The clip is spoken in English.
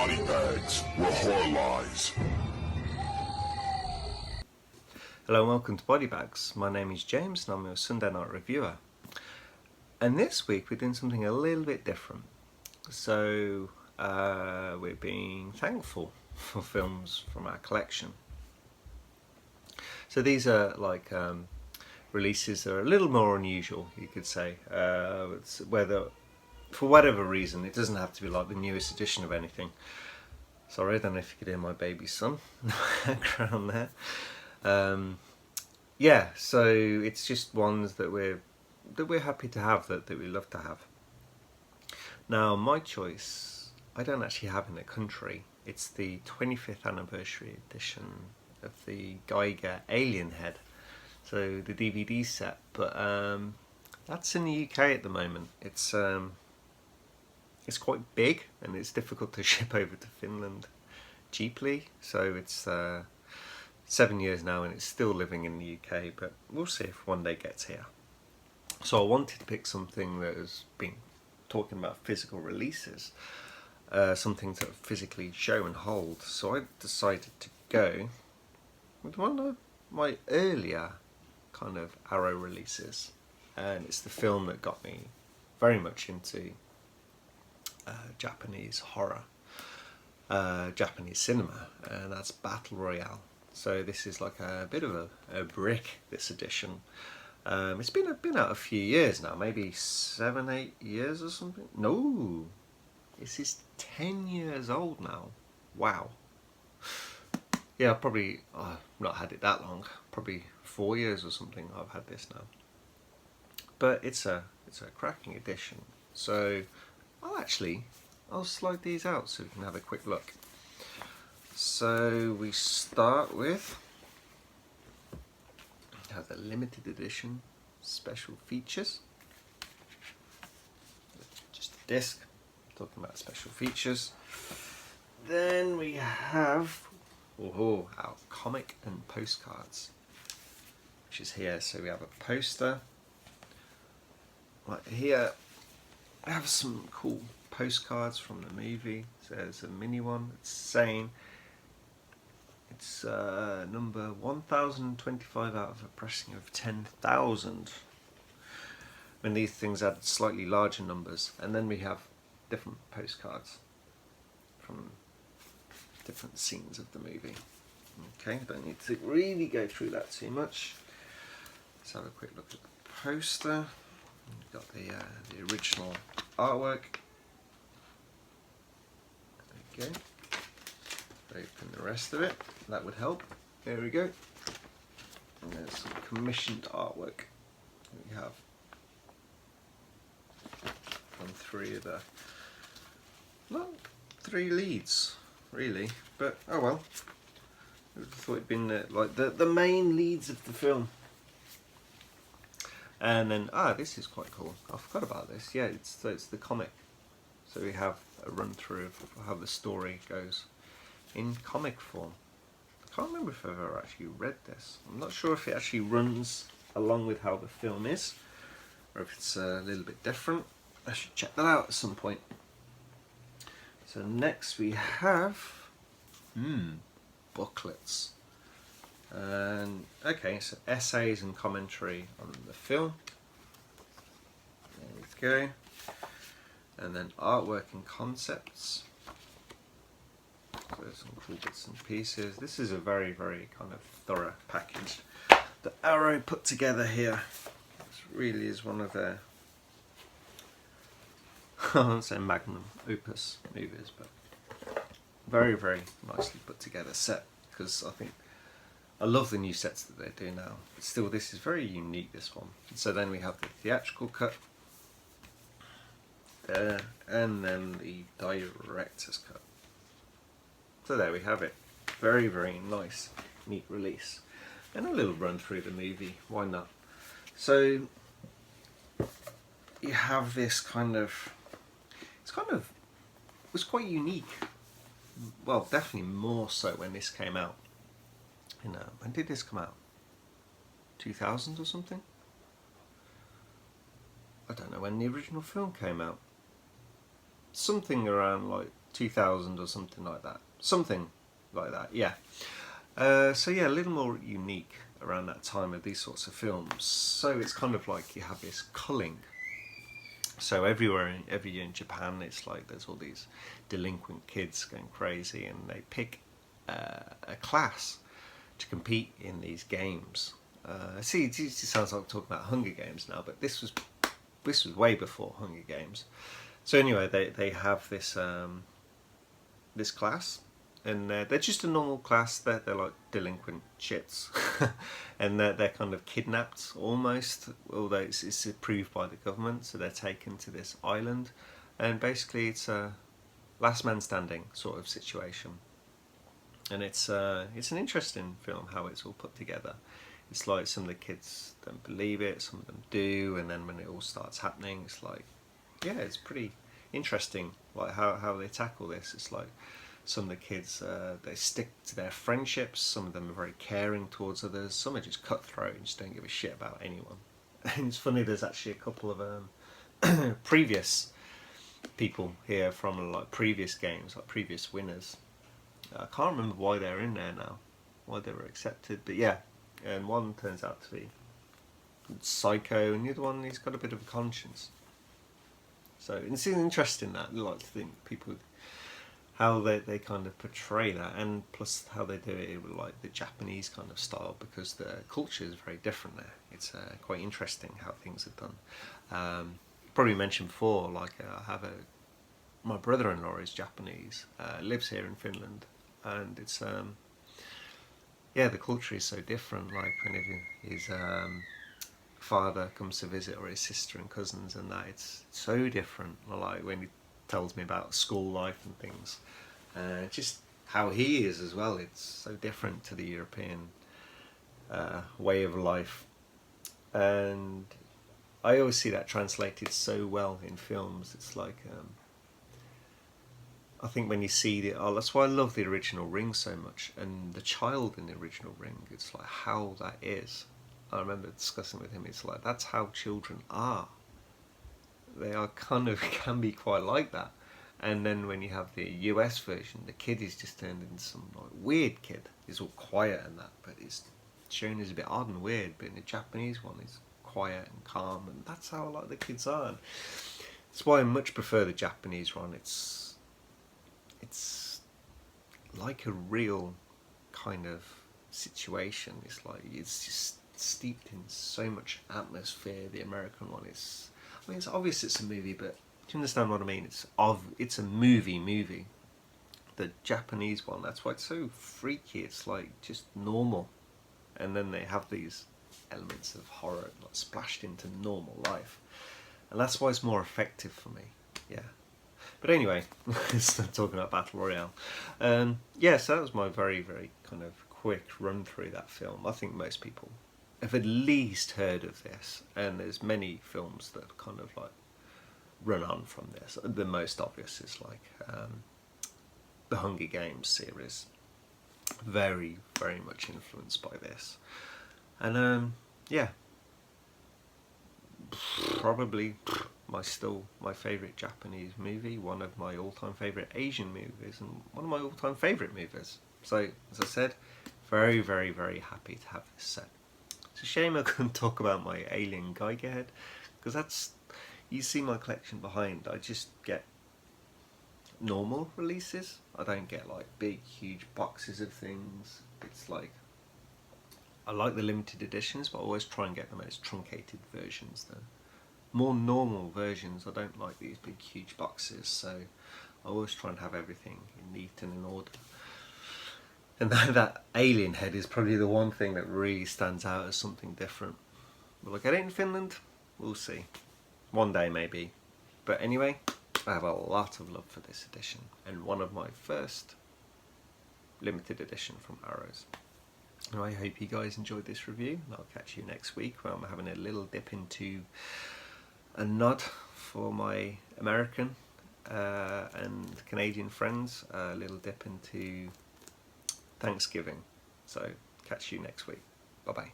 body bags where horror lies. Hello and welcome to Body Bags. My name is James and I'm your Sunday night reviewer. And this week we're doing something a little bit different. So we're being thankful for films from our collection. So these are like releases that are a little more unusual, you could say. Whether for whatever reason, it doesn't have to be like the newest edition of anything. Sorry, I don't know if you could hear my baby son in the background there. Yeah, so it's just ones that we're happy to have, that we love to have. Now, my choice, I don't actually have in the country. It's the 25th anniversary edition of the Geiger Alien Head, so the DVD set. But that's in the UK at the moment. It's quite big and it's difficult to ship over to Finland cheaply. So it's 7 years now and it's still living in the UK, but we'll see if one day it gets here. So I wanted to pick something that has been talking about physical releases, something to physically show and hold. So I decided to go with one of my earlier kind of Arrow releases, and it's the film that got me very much into Japanese horror, Japanese cinema, and that's Battle Royale. So this is like a bit of a brick, this edition. It's been out a few years now, maybe 7-8 years or something. No, this is 10 years old now. Wow. Yeah, I've not had it that long. Probably 4 years or something I've had this now. But it's a cracking edition. So I'll slide these out so we can have a quick look. So we start with the limited edition special features. Just a disc, talking about special features. Then we have our comic and postcards, which is here. So we have a poster. Right here, I have some cool postcards from the movie. So there's a mini one. It's saying it's number 1025 out of a pressing of 10,000. When these things add slightly larger numbers, and then we have different postcards from different scenes of the movie. Okay, don't need to really go through that too much. Let's have a quick look at the poster. We've got the original artwork. There we go. Open the rest of it. That would help. There we go. And there's some commissioned artwork. We have on not three leads really, but oh well. I would have thought it'd been like the main leads of the film. And then this is quite cool. I forgot about this. Yeah, it's the comic. So we have a run through of how the story goes in comic form. I can't remember if I've ever actually read this. I'm not sure if it actually runs along with how the film is, or if it's a little bit different. I should check that out at some point. So next we have booklets. And okay, so essays and commentary on the film. There we go. And then artwork and concepts. So some cool bits and pieces. This is a very, very kind of thorough package that Arrow put together here. This really is one of their, I won't say magnum opus movies, but very, very nicely put together set, because I love the new sets that they do now. But still, this is very unique, this one. So then we have the theatrical cut there, and then the director's cut. So there we have it. Very, very nice, neat release. And a little run through the movie, why not? So you have this kind of, it was quite unique. Well, definitely more so when this came out. You know, when did this come out? 2000 or something? I don't know when the original film came out. Something around like 2000 or something like that. Something like that, yeah. So yeah, a little more unique around that time of these sorts of films. So it's kind of like you have this culling. So every year in Japan, it's like there's all these delinquent kids going crazy, and they pick a class to compete in these games. See, it sounds like I'm talking about Hunger Games now, but this was way before Hunger Games. So anyway, they have this this class, and they're just a normal class. They're like delinquent shits, and they're kind of kidnapped almost, although it's approved by the government. So they're taken to this island, and basically it's a last man standing sort of situation. And it's an interesting film how it's all put together. It's like some of the kids don't believe it, some of them do, and then when it all starts happening, it's like, yeah, it's pretty interesting, like how they tackle this. It's like some of the kids, they stick to their friendships, some of them are very caring towards others, some are just cutthroat and just don't give a shit about anyone. And it's funny, there's actually a couple of previous people here from like previous games, like previous winners. I can't remember why they're in there now, why they were accepted, but yeah, and one turns out to be psycho, and the other one, he's got a bit of a conscience. So it's interesting that I like to think people, how they kind of portray that, and plus how they do it with like the Japanese kind of style, because the culture is very different there. It's quite interesting how things are done. Probably mentioned before, like I have my brother-in-law is Japanese, lives here in Finland, and it's yeah, the culture is so different. Like whenever his father comes to visit, or his sister and cousins and that, it's so different. Like when he tells me about school life and things, just how he is as well, it's so different to the European way of life. And I always see that translated so well in films. It's like I think when you see that's why I love the original Ring so much, and the child in the original Ring, it's like how that is. I remember discussing with him, it's like that's how children are. They are kind of can be quite like that. And then when you have the US version, the kid is just turned into some like weird kid. He's all quiet and that, but it's shown as a bit odd and weird. But in the Japanese one, he's quiet and calm, and that's how a lot of the kids are. And that's why I much prefer the Japanese one. It's like a real kind of situation. It's like it's just steeped in so much atmosphere. The American one is, I mean, it's obvious it's a movie, but do you understand what I mean? It's a movie. The Japanese one, that's why it's so freaky. It's like just normal, and then they have these elements of horror like splashed into normal life, and that's why it's more effective for me. Yeah. But anyway, stop talking about Battle Royale. Yeah, so that was my very, very kind of quick run through that film. I think most people have at least heard of this, and there's many films that kind of like run on from this. The most obvious is like the Hunger Games series. Very, very much influenced by this. And yeah, probably my favourite Japanese movie, one of my all-time favourite Asian movies, and one of my all-time favourite movies. So, as I said, very, very, very happy to have this set. It's a shame I couldn't talk about my alien Geiger head, because that's, you see my collection behind, I just get normal releases. I don't get like big, huge boxes of things. It's like, I like the limited editions, but I always try and get the most truncated versions, the more normal versions. I don't like these big huge boxes, so I always try and have everything neat and in order. And that alien head is probably the one thing that really stands out as something different. Will I get it in Finland? We'll see. One day maybe. But anyway, I have a lot of love for this edition, and one of my first limited edition from Arrows. And I hope you guys enjoyed this review, and I'll catch you next week where I'm having a little dip into a nod for my American and Canadian friends, a little dip into Thanksgiving. So catch you next week. Bye bye.